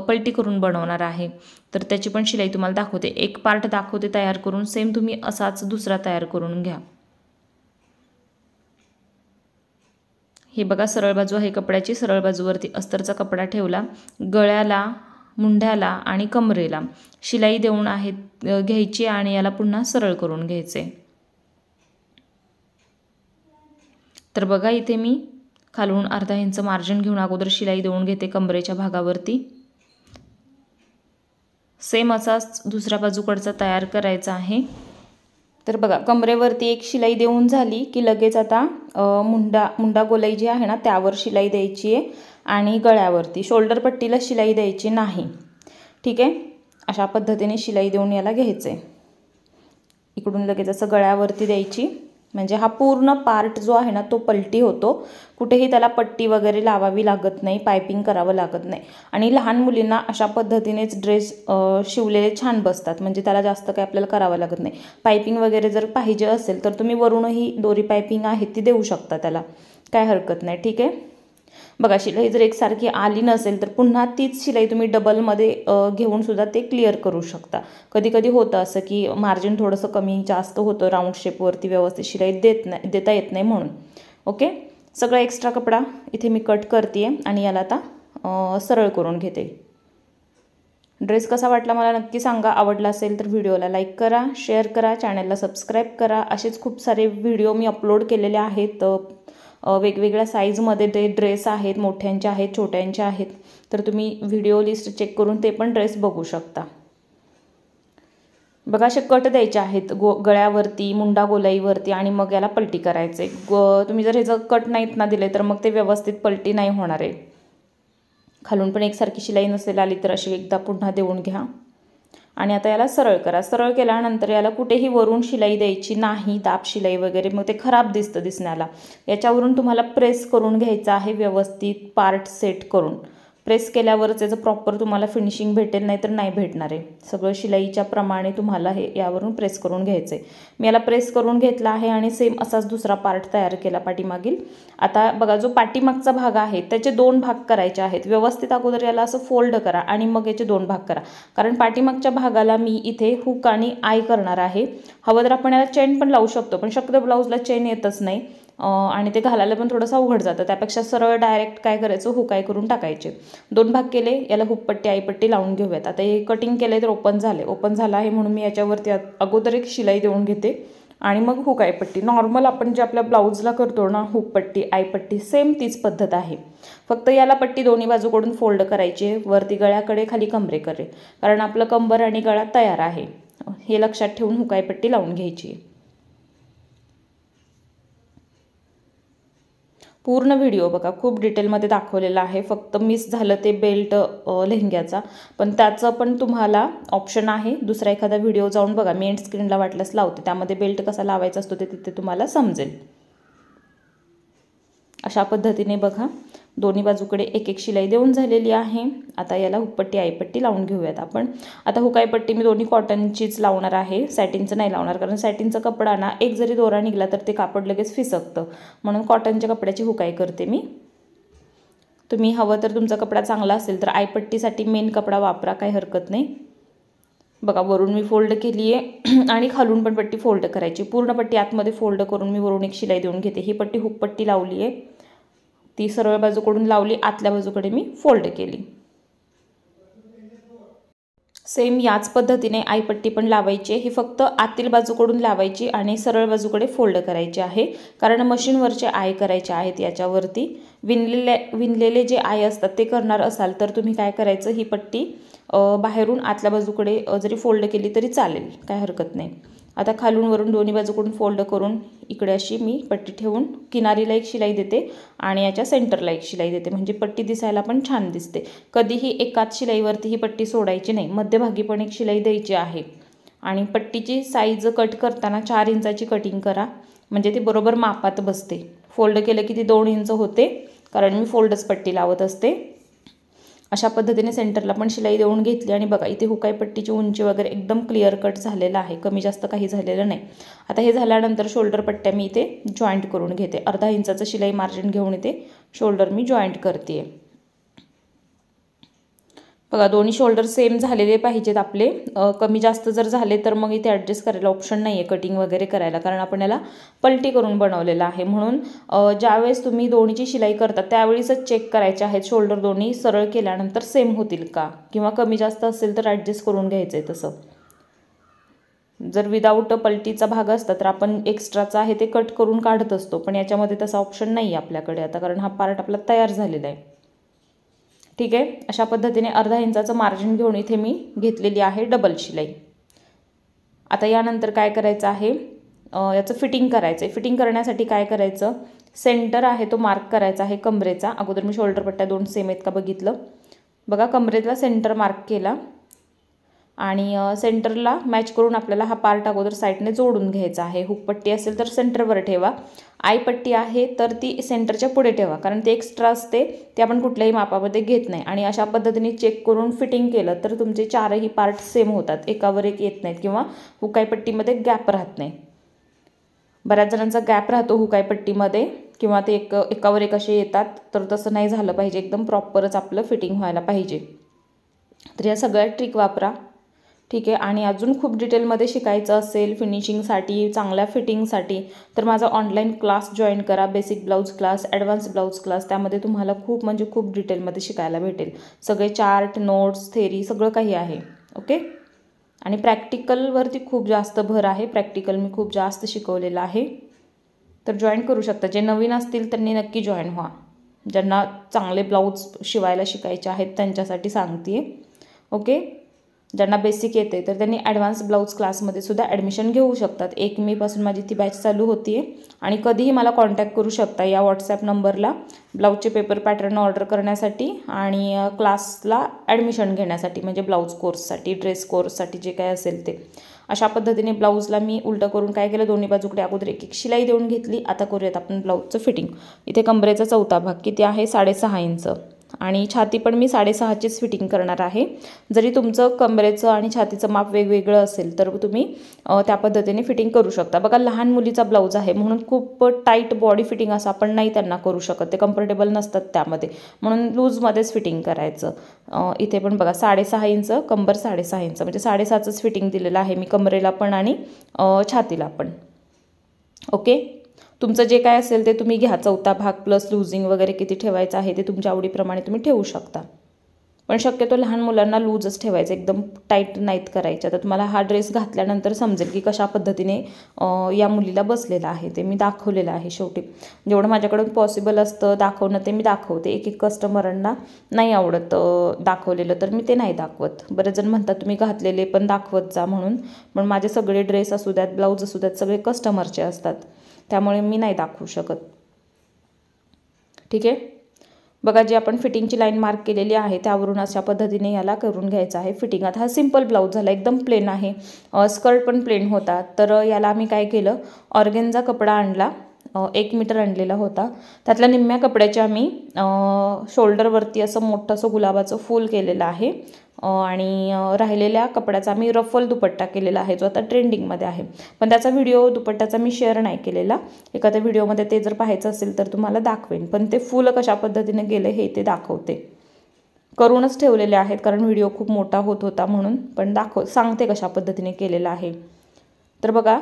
पलटी करून बनवणार आहे. तर त्याची पण शिलाई तुम्हाला दाखवते. एक पार्ट दाखवते तयार करून, सेम तुम्ही असाच दुसरा तयार करून घ्या. हे बघा सरळ बाजू आहे कपड्याची. सरळ बाजूवरती अस्तरचा कपडा ठेवला. गळ्याला, मुंढ्याला आणि कमरेला शिलाई देऊन आहे घ्यायची आणि याला पुन्हा सरळ करून घ्यायचे. तर बघा इथे मी खालून अर्धा इंच मार्जिन घेऊन अगोदर शिलाई देऊन घेते कमरेच्या भागावरती. सेम असाच दुसऱ्या बाजूकडचा तयार करायचा आहे. तर बघा कमरेवरती एक शिलाई देऊन झाली की लगेच आता मुंडा गोलाई जी आहे ना त्यावर शिलाई द्यायची आहे आणि गळ्यावरती शोल्डर पट्टीला शिलाई द्यायची नाही. ठीक आहे, अशा पद्धतीने शिलाई देऊन याला घ्यायचं आहे. इकडून लगेच असं गळ्यावरती द्यायची, म्हणजे हा पूर्ण पार्ट जो आहे ना तो पलटी होतो. कुठेही त्याला पट्टी वगैरे लावावी लागत नाही, पायपिंग करावं लागत नाही. आणि लहान मुलींना अशा पद्धतीनेच ड्रेस शिवलेले छान बसतात, म्हणजे त्याला जास्त काही आपल्याला करावं लागत नाही. पायपिंग वगैरे जर पाहिजे असेल तर तुम्ही वरूनही दोरी पायपिंग आहे ती देऊ शकता, त्याला काय हरकत नाही. ठीक आहे, बघा शिलाई जर एकसारखी आली नसेल तर पुन्हा तीच शिलाई तुम्ही डबलमध्ये घेऊन सुद्धा ते क्लिअर करू शकता. कधी कधी होतं असं की मार्जिन थोडंसं कमी जास्त होतं, राऊंड शेपवरती व्यवस्थित शिलाई देता येत नाही म्हणून. ओके, सगळा एक्स्ट्रा कपडा इथे मी कट करते आणि याला आता सरळ करून घेते. ड्रेस कसा वाटला मला नक्की सांगा. आवडला असेल तर व्हिडिओला लाईक करा, शेअर करा, चॅनलला सबस्क्राईब करा. असेच खूप सारे व्हिडिओ मी अपलोड केलेले आहेत. वेगवेगळ्या साईजमध्ये ते ड्रेस आहेत, मोठ्यांचे आहेत, छोट्यांचे आहेत. तर तुम्ही व्हिडिओ लिस्ट चेक करून ते पण ड्रेस बघू शकता. बघा असे कट द्यायचे आहेत गळ्यावरती, मुंडा गोलाईवरती आणि मग याला पलटी करायचे. तुम्ही जर ह्याचं कट नाहीत ना दिले तर मग ते व्यवस्थित पलटी नाही होणार आहे. खालून पण एकसारखी शिलाई नसेल आली तर अशी एकदा पुन्हा देऊन घ्या आणि आता याला सरळ करा. सरळ केल्यानंतर याला कुठेही वरून शिलाई द्यायची नाही, दाब शिलाई वगैरे, मग ते खराब दिसतं दिसण्याला. याच्यावरून तुम्हाला प्रेस करून घ्यायचं आहे व्यवस्थित पार्ट सेट करून. प्रेस केल्यावरच याचं प्रॉपर तुम्हाला फिनिशिंग भेटेल, नाही तर नाही भेटणार आहे. सगळं शिलाईच्या प्रमाणे तुम्हाला हे यावरून प्रेस करून घ्यायचं आहे. मी याला प्रेस करून घेतला आहे आणि सेम असाच दुसरा पार्ट तयार केला पाठीमागील. आता बघा जो पाठीमागचा भाग आहे त्याचे 2 भाग करायचे आहेत. व्यवस्थित अगोदर याला असं फोल्ड करा आणि मग याचे 2 भाग करा, कारण पाठीमागच्या भागाला मी इथे हुक आणि आय करणार आहे. हवं तर आपण याला चेन पण लावू शकतो, पण शक्यतो ब्लाऊजला चेन येतच नाही आणि ते घालायला पण थोडंसं अवघड जातं. त्यापेक्षा सरळ डायरेक्ट काय करायचं, हुक आय करून टाकायचे. 2 भाग केले, याला हुकपट्टी आईपट्टी लावून घेऊयात. आता हे कटिंग केलं तर ओपन झाले. ओपन झालं आहे म्हणून मी याच्यावरती अगोदर एक शिलाई देऊन घेते आणि मग हुक आयपट्टी. नॉर्मल आपण जे आपल्या ब्लाऊजला करतो ना हुकपट्टी आईपट्टी, सेम तीच पद्धत आहे. फक्त याला पट्टी दोन्ही बाजूकडून फोल्ड करायची, वरती गळ्याकडे खाली कमरेकडे, कारण आपलं कंबर आणि गळा तयार आहे. हे लक्षात ठेवून हुक आयपट्टी लावून घ्यायची. पूर्ण व्हिडिओ बघा खूप डिटेलमध्ये दाखवलेला आहे. फक्त मिस झालं ते बेल्ट लेहंग्याचा, पण त्याचं पण तुम्हाला ऑप्शन आहे. दुसरा एखादा व्हिडिओ जाऊन बघा, मी एंड स्क्रीनला वाटल्यास लावते, त्यामध्ये बेल्ट कसा लावायचा असतो ते तिथे तुम्हाला समजेल. अशा पद्धतीने बघा दोन्ही बाजूकडे एक एक शिलाई देऊन झालेली आहे. आता याला हुकपट्टी आईपट्टी लावून घेऊयात आपण. आता हुकाईपट्टी मी दोन्ही कॉटनचीच लावणार आहे, सॅटिनचं नाही लावणार, कारण सॅटिनचा कपडा ना एक जरी दोरा निघाला तर ते कापड लगेच फिसकतं, म्हणून कॉटनच्या कपड्याची हुकाई करते मी. तुम्ही हवं तर तुमचा कपडा चांगला असेल तर आईपट्टीसाठी मेन कपडा वापरा, काही हरकत नाही. बघा वरून मी फोल्ड केली आहे आणि खालून पण पट्टी फोल्ड करायची, पूर्ण पट्टी आतमध्ये फोल्ड करून मी वरून एक शिलाई देऊन घेते। ही पट्टी हुक पट्टी लावली आहे, ती सरळ बाजूकडून लावली, आतल्या बाजूकडे मी फोल्ड केली। सेम याच पद्धतीने आईपट्टी पण लावायची, ही फक्त आतील बाजूकडून लावायची आणि सरळ बाजूकडे फोल्ड करायची आहे, कारण मशीनवरचे आय करायचे आहेत याच्यावरती। विणलेले जे आय असतात ते करणार असाल तर तुम्ही काय करायचं, ही पट्टी बाहेरून आतल्या बाजूकडे जरी फोल्ड केली तरी चालेल, काय हरकत नाही। आता खालून वरून दोन्ही बाजूकडून फोल्ड करून इकडे अशी मी पट्टी ठेवून किनारीला एक शिलाई देते आणि याच्या सेंटरला एक शिलाई देते, म्हणजे पट्टी दिसायला पण छान दिसते। कधीही एकाच शिलाईवरती ही पट्टी सोडायची नाही, मध्यभागी पण एक शिलाई द्यायची आहे। आणि पट्टीची साईज कट करताना 4 इंचाची कटिंग करा, म्हणजे ती बरोबर मापात बसते। फोल्ड केलं की ती 2 इंच होते, कारण मी फोल्डच पट्टी लावत असते। अशा पद्धतीने सेंटरला पण शिलाई देऊन घेतली आणि बघा इथे हुकाई पट्टीची उंची वगैरे एकदम क्लिअर कट झालेला आहे, कमी जास्त काही झालेलं नाही। आता हे झाल्यानंतर शोल्डर पट्ट्या मी इथे जॉईंट करून घेते, अर्धा इंचाचं शिलाई मार्जिन घेऊन इथे शोल्डर मी जॉईंट करते। बघा दोन्ही शोल्डर सेम झालेले पाहिजेत आपले, कमी जास्त जर झाले तर मग इथे ॲडजस्ट करायला ऑप्शन नाही आहे कटिंग वगैरे करायला, कारण आपण याला पलटी करून बनवलेलं आहे। म्हणून ज्यावेळेस तुम्ही दोन्हीची शिलाई करता त्यावेळीसच चेक करायचे आहेत शोल्डर दोन्ही सरळ केल्यानंतर सेम होतील का, किंवा कमी जास्त असेल तर ॲडजस्ट करून घ्यायचं आहे। तसं जर विदाऊट पलटीचा भाग असता तर आपण एक्स्ट्राचा आहे ते कट करून काढत असतो, पण याच्यामध्ये तसा ऑप्शन नाही आहे आपल्याकडे आता, कारण हा पार्ट आपला तयार झालेला आहे। ठीक आहे, अशा पद्धतीने अर्धा इंचाचं मार्जिन घेऊन इथे मी घेतलेली आहे डबल शिलाई। आता यानंतर काय करायचं आहे, याचं फिटिंग करायचं आहे। फिटिंग करण्यासाठी काय करायचं, सेंटर आहे तो मार्क करायचा आहे कमरेचा। अगोदर मी शोल्डर पट्ट्या 2 सेम आहेत का बघितलं, बघा कमरेतला सेंटर मार्क केला आणि सेंटरला मॅच करून आपल्याला हा पार्ट अगोदर साईडने जोडून घ्यायचा आहे। हुकपट्टी असेल तर सेंटरवर ठेवा, आईपट्टी आहे तर ती सेंटरच्या पुढे ठेवा, कारण ते एक्स्ट्रा असते ते आपण कुठल्याही मापामध्ये घेत नाही। आणि अशा पद्धतीने चेक करून फिटिंग केलं तर तुमचे 4ही पार्ट सेम होतात, एकावर एक येत नाहीत किंवा हुकाईपट्टीमध्ये गॅप राहत नाही। बऱ्याच जणांचा गॅप राहतो हुकाईपट्टीमध्ये किंवा ते एकावर एक असे येतात, तर तसं नाही झालं पाहिजे, एकदम प्रॉपरच आपलं फिटिंग व्हायला पाहिजे। तर या सगळ्या ट्रिक वापरा, ठीक आहे। आणि अजून खूप डिटेलमध्ये शिकायचं असेल फिनिशिंगसाठी, चांगल्या फिटिंगसाठी, तर माझा ऑनलाईन क्लास जॉईन करा, basic blouse class, advance blouse class. त्यामध्ये तुम्हाला खूप म्हणजे खूप डिटेलमध्ये शिकायला भेटेल, सगळे चार्ट, नोट्स, थेरी सगळं काही आहे, ओके। आणि प्रॅक्टिकलवरती खूप जास्त भर आहे, प्रॅक्टिकल मी खूप जास्त शिकवलेलं आहे, तर जॉईन करू शकता। जे नवीन असतील त्यांनी नक्की जॉईन व्हा, ज्यांना चांगले ब्लाऊज शिवायला शिकायचे आहेत त्यांच्यासाठी सांगते, ओके। ज्यांना बेसिक येते तर त्यांनी ॲडव्हान्स ब्लाऊज क्लासमध्ये सुद्धा ॲडमिशन घेऊ शकतात। 1 मेपासून माझी ती बॅच चालू होती आहे आणि कधीही मला कॉन्टॅक्ट करू शकता या व्हॉट्सॲप नंबरला ब्लाऊजचे पेपर पॅटर्न ऑर्डर करण्यासाठी आणि क्लासला ॲडमिशन घेण्यासाठी, म्हणजे ब्लाऊज कोर्ससाठी, ड्रेस कोर्ससाठी जे काय असेल ते। अशा पद्धतीने ब्लाऊजला मी उलटं करून काय केलं, दोन्ही बाजूकडे अगोदर एक एक शिलाई देऊन घेतली। आता करूयात आपण ब्लाऊजचं फिटिंग। इथे कमरेचा चौथा भाग किती आहे, 6.5 इंच आणि छाती पण मी 6.5चीच फिटिंग करणार आहे। जरी तुमचं कमरेचं आणि छातीचं माप वेगवेगळं असेल तर तुम्ही त्या पद्धतीने फिटिंग करू शकता। बघा लहान मुलीचा ब्लाऊज आहे म्हणून खूप टाईट बॉडी फिटिंग असं आपण नाही त्यांना करू शकत, ते कम्फर्टेबल नसतात त्यामध्ये, म्हणून लूजमध्येच फिटिंग करायचं। इथे पण बघा 6.5 इंच, कंबर 6.5 इंच, म्हणजे 6.5च फिटिंग दिलेलं आहे मी कमरेला पण आणि छातीला पण, ओके। तुमचं जे काय असेल ते तुम्ही घ्या, चौथा भाग प्लस लूजिंग वगैरे किती ठेवायचं आहे ते तुमच्या आवडीप्रमाणे तुम्ही ठेवू शकता, पण शक्यतो लहान मुलांना लूजच ठेवायचं, एकदम टाईट नाहीत करायचं। तर तुम्हाला हा ड्रेस घातल्यानंतर समजेल की कशा पद्धतीने या मुलीला बसलेला आहे, ते मी दाखवलेलं आहे। शेवटी जेवढं माझ्याकडून पॉसिबल असतं दाखवणं ते मी दाखवते, एक एक कस्टमरांना नाही आवडत दाखवलेलं तर मी ते नाही दाखवत। बरेच जण म्हणतात तुम्ही घातलेले पण दाखवत जा म्हणून, पण माझे सगळे ड्रेस असू द्यात, ब्लाऊज असू द्यात, सगळे कस्टमरचे असतात, त्यामुळे मी नाही दाखवू शकत, ठीक आहे। बघा जी आपण फिटिंगची लाईन मार्क केलेली आहे त्यावरून अशा पद्धतीने याला करून घ्यायचं आहे फिटिंग। आता हा सिंपल ब्लाऊज झाला, एकदम प्लेन आहे, स्कर्ट पण प्लेन होता, तर याला मी काय केलं, ऑर्गेन्झा कपडा आणला, 1 मीटर आणलेला होता, त्यातल्या निम्म्या कपड्याच्या मी शोल्डरवरती असं मोठं असं गुलाबाचं फूल केलेलं आहे आणि राहिलेल्या कपड्याचा मी रफल दुपट्टा केलेला आहे, जो आता ट्रेंडिंगमध्ये आहे, पण त्याचा व्हिडिओ दुपट्ट्याचा मी शेअर नाही केलेला, एखाद्या व्हिडिओमध्ये ते जर पाहायचं असेल तर तुम्हाला दाखवेन, पण ते फूल कशा पद्धतीने गेले हे ते दाखवते, करूनच ठेवलेले आहेत, कारण व्हिडिओ खूप मोठा होत होता म्हणून. पण सांगते कशा पद्धतीने केलेलं आहे. तर बघा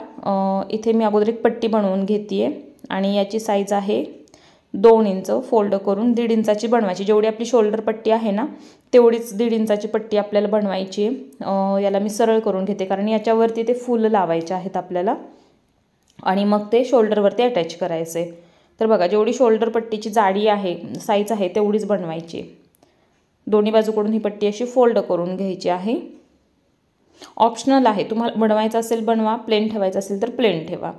इथे मी अगोदर एक पट्टी बनवून घेते आहे आणि याची साईज आहे 2 इंच. फोल्ड करून 1.5 इंचाची बनवायची. जेवढी आपली शोल्डर पट्टी आहे ना तेवढीच 1.5 इंचाची पट्टी आपल्याला बनवायची आहे. याला मी सरळ करून घेते, कारण याच्यावरती ते फुलं लावायचे आहेत आपल्याला आणि मग ते शोल्डरवरती अटॅच करायचं आहे. तर बघा जेवढी शोल्डर पट्टीची जाडी आहे, साईज आहे, तेवढीच बनवायची. दोन्ही बाजूकडून ही पट्टी अशी फोल्ड करून घ्यायची आहे. ऑप्शनल आहे, तुम्हाला बनवायचं असेल बनवा, प्लेन ठेवायचं असेल तर प्लेन ठेवा,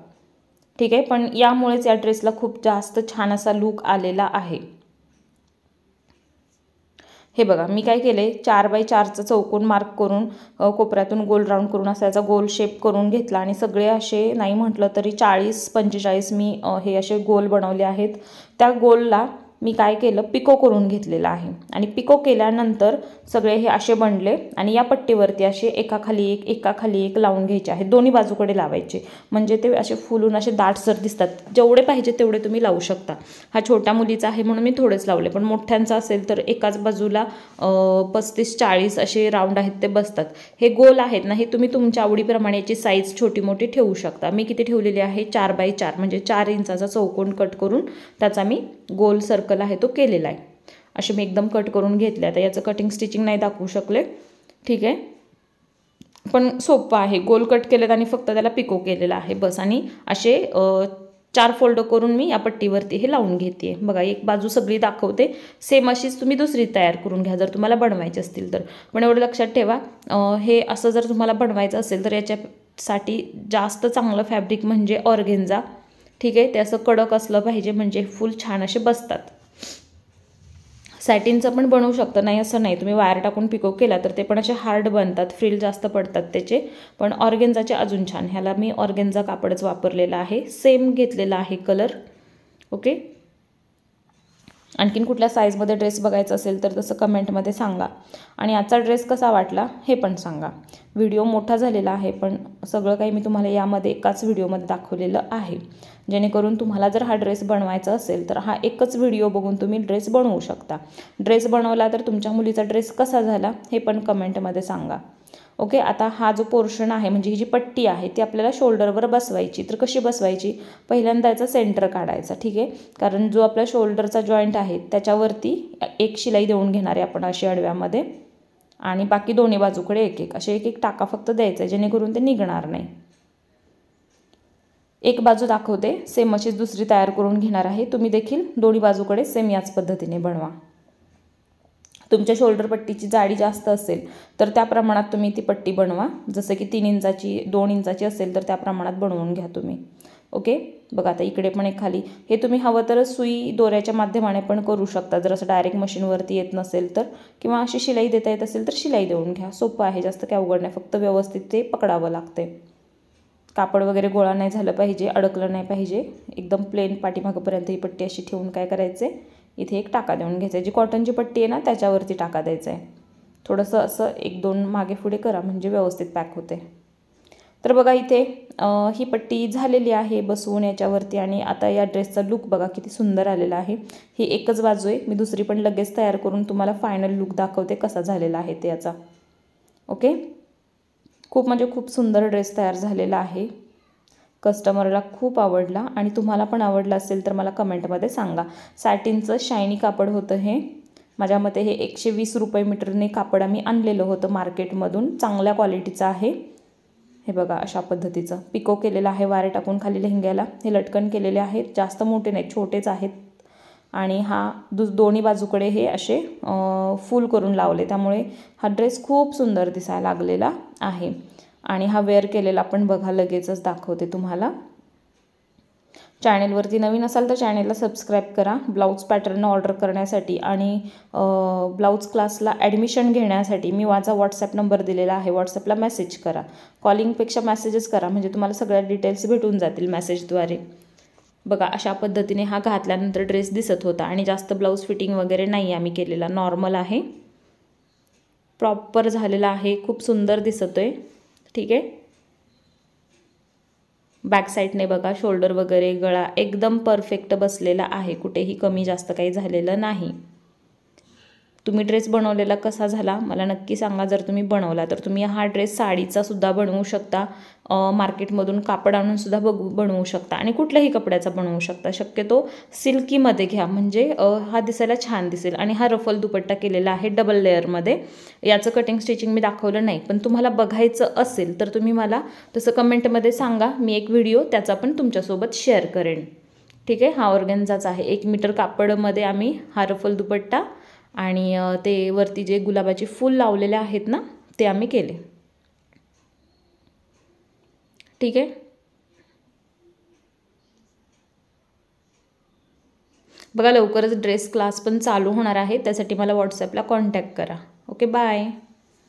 ठीक आहे. पण यामुळेच या ड्रेसला खूप जास्त छान असा लुक आलेला आहे. हे बघा मी काय केले, 4x4चं चौकोन मार्क करून कोपऱ्यातून गोल राऊंड करून असा याचा गोल शेप करून घेतला आणि सगळे असे नाही म्हटलं तरी 40-45 मी हे असे गोल बनवले आहेत. त्या गोलला मी काय केलं, पिको करून घेतलेला आहे आणि पिको केल्यानंतर सगळे हे असे बनले आणि या पट्टीवरती असे एकाखाली एक लावून घ्यायचे आहेत. दोन्ही बाजूकडे लावायचे, म्हणजे ते असे फुलून असे दाटसर दिसतात. जेवढे पाहिजे तेवढे तुम्ही लावू शकता. हा छोट्या मुलीचा आहे म्हणून मी थोडेच लावले, पण मोठ्यांचा असेल तर एकाच बाजूला 35-40 असे राऊंड आहेत ते बसतात. हे गोल आहेत ना, हे तुम्ही तुमच्या आवडीप्रमाणे याची साईज छोटी मोठी ठेवू शकता. मी किती ठेवलेली आहे, 4x4 म्हणजे 4 इंचाचा चौकोन कट करून त्याचा मी गोल सर्कल आहे तो केलेला आहे. असे मी एकदम कट करून घेतले. आता याचं कटिंग स्टिचिंग नाही दाखवू शकले, ठीक आहे, पण सोपं आहे. गोल कट केलेत आणि फक्त त्याला पिको केलेला आहे बस. आणि असे 4 फोल्ड करून मी या पट्टीवरती हे लावून घेते. बघा एक बाजू सगळी दाखवते, सेम अशीच तुम्ही दुसरी तयार करून घ्या जर तुम्हाला बनवायची असतील तर. पण एवढं लक्षात ठेवा, हे असं जर तुम्हाला बनवायचं असेल तर याच्यासाठी जास्त चांगलं फॅब्रिक म्हणजे ऑर्गेन्झा, ठीक आहे. ते असं कडक असलं पाहिजे म्हणजे फुल छान असे बसतात. सॅटिनचं पण बनवू शकतं, नाही असं नाही. तुम्ही वायर टाकून पिको केला तर ते पण असे हार्ड बनतात, फ्रिल जास्त पडतात त्याचे. पण ऑर्गेन्झाचे अजून छान. ह्याला मी ऑर्गेन्झा कापडच वापरलेला आहे, सेम घेतलेला आहे कलर, ओके. आणखीन कुठल्या साईजमध्ये ड्रेस बघायचा असेल तर तसं कमेंटमध्ये सांगा. आणि आजचा ड्रेस कसा वाटला हे पण सांगा. व्हिडिओ मोठा झालेला आहे, पण सगळं काही मी तुम्हाला यामध्ये एकाच व्हिडिओमध्ये दाखवलेलं आहे, जेणेकरून तुम्हाला जर हा ड्रेस बनवायचा असेल तर हा एकच व्हिडिओ बघून तुम्ही ड्रेस बनवू शकता. ड्रेस बनवला तर तुमच्या मुलीचा ड्रेस कसा झाला हे पण कमेंटमध्ये सांगा, ओके. आता हा जो पोर्शन आहे म्हणजे ही जी पट्टी आहे ती आपल्याला शोल्डरवर बसवायची. तर कशी बसवायची, पहिल्यांदा याचा सेंटर काढायचा, ठीक आहे. कारण जो आपला शोल्डरचा जॉईंट आहे त्याच्यावरती एक शिलाई देऊन घेणार आहे आपण अशी आडव्यामध्ये, आणि बाकी दोन्ही बाजूकडे एक असे एक टाका फक्त द्यायचा, जेणेकरून ते निघणार नाही. एक बाजू दाखवते, सेम अशीच दुसरी तयार करून घेणार आहे. तुम्ही देखील दोन्ही बाजूकडे सेम याच पद्धतीने बनवा. तुमच्या शोल्डर पट्टीची जाडी जास्त असेल तर त्या प्रमाणात तुम्ही ती पट्टी बनवा. जसं की 3 इंचाची 2 इंचाची असेल तर त्या प्रमाणात बनवून घ्या तुम्ही, ओके. बघा आता इकडे पण एक खाली, हे तुम्ही हवं तर सुई दोऱ्याच्या माध्यमाने पण करू शकता जर असं डायरेक्ट मशीनवरती येत नसेल तर, किंवा अशी शिलाई देता येत असेल तर शिलाई देऊन घ्या. सोपं आहे, जास्त काय अवघड नाही, फक्त व्यवस्थित ते पकडावं लागते. कापड वगैरे गोळा नाही झालं पाहिजे, अडकलं नाही पाहिजे. एकदम प्लेन पाठीमागपर्यंत ही पट्टी अशी ठेवून काय करायचे, इथे एक टाका देऊन घ्यायचा. जी कॉटनची पट्टी आहे ना त्याच्यावरती टाका द्यायचा आहे. थोडंसं असं 1-2 मागे पुढे करा म्हणजे व्यवस्थित पॅक होते. तर बघा इथे ही पट्टी झालेली आहे बसवून याच्यावरती. आणि आता या ड्रेसचा लुक बघा किती सुंदर आलेला आहे. ही एकच बाजू आहे, मी दुसरी पण लगेच तयार करून तुम्हाला फायनल लुक दाखवते कसा झालेला आहे ते याचा, ओके. खूप म्हणजे खूप सुंदर ड्रेस तयार झालेला आहे. कस्टमरला खूप आवडला आणि तुम्हाला पण आवडला असेल तर मला कमेंटमध्ये सांगा. सॅटिनचं शायनी कापड होतं हे. माझ्या मते हे 120 रुपये मीटरने कापड आम्ही आणलेलं होतं मार्केटमधून, चांगल्या क्वालिटीचं आहे. हे बघा अशा पद्धतीचं पिको केलेलं आहे वारे टाकून खाली लेहंग्याला. हे लटकन केलेले आहेत, जास्त मोठे नाहीत, छोटेच आहेत. आणि हा दोन्ही बाजूकडे हे असे फुल करून लावले, त्यामुळे हा ड्रेस खूप सुंदर दिसायला लागलेला आहे. आणि हा वेअर केलेला पण बघा लगेचच दाखवते तुम्हाला. चॅनेलवरती नवीन असाल तर चॅनेलला सबस्क्राईब करा. ब्लाऊज पॅटर्न ऑर्डर करण्यासाठी आणि ब्लाऊज क्लासला ॲडमिशन घेण्यासाठी मी माझा व्हॉट्सॲप नंबर दिलेला आहे, व्हॉट्सॲपला मेसेज करा. कॉलिंगपेक्षा मेसेजेस करा म्हणजे तुम्हाला सगळ्या डिटेल्स भेटून जातील मेसेजद्वारे. बघा अशा पद्धतीने हा घातल्यानंतर ड्रेस दिसत होता आणि जास्त ब्लाऊज फिटिंग वगैरे नाही आम्ही केलेला, नॉर्मल आहे, प्रॉपर झालेला आहे, खूप सुंदर दिसतोय, ठीक आहे. बॅक साईडने बघा शोल्डर वगैरे गळा एकदम परफेक्ट बसलेला आहे, कुठेही कमी जास्त काही झालेलं नाही, तुम्ही ड्रेस बनवलेला कसा झाला मला नक्की सांगा. जर तुम्ही बनवला तर तुम्ही हा ड्रेस साडीचा सुद्धा बनवू शकता, मार्केटमधून कापड आणून सुद्धा बनवू शकता आणि कुठल्याही कपड्याचा बनवू शकता. शक्यतो सिल्कीमध्ये घ्या, म्हणजे हा दिसायला छान दिसेल. आणि हा रफल दुपट्टा केलेला आहे डबल लेअरमध्ये. याचं कटिंग स्टिचिंग मी दाखवलं नाही, पण तुम्हाला बघायचं असेल तर तुम्ही मला तसं कमेंटमध्ये सांगा. मी एक व्हिडिओ त्याचा पण तुमच्यासोबत शेअर करेन. ठीक आहे. हा ऑर्गेन्झाचा आहे. 1 मीटर कापडमध्ये आम्ही हा रफल दुपट्टा आणि ते वरती जे गुलाबाचे फूल लावलेले आहेत ना ते आम्ही केले. ठीक आहे. बघा लवकरच ड्रेस क्लास पण चालू होणार आहे, त्यासाठी मला व्हॉट्सॲपला कॉन्टॅक्ट करा. Okay, bye.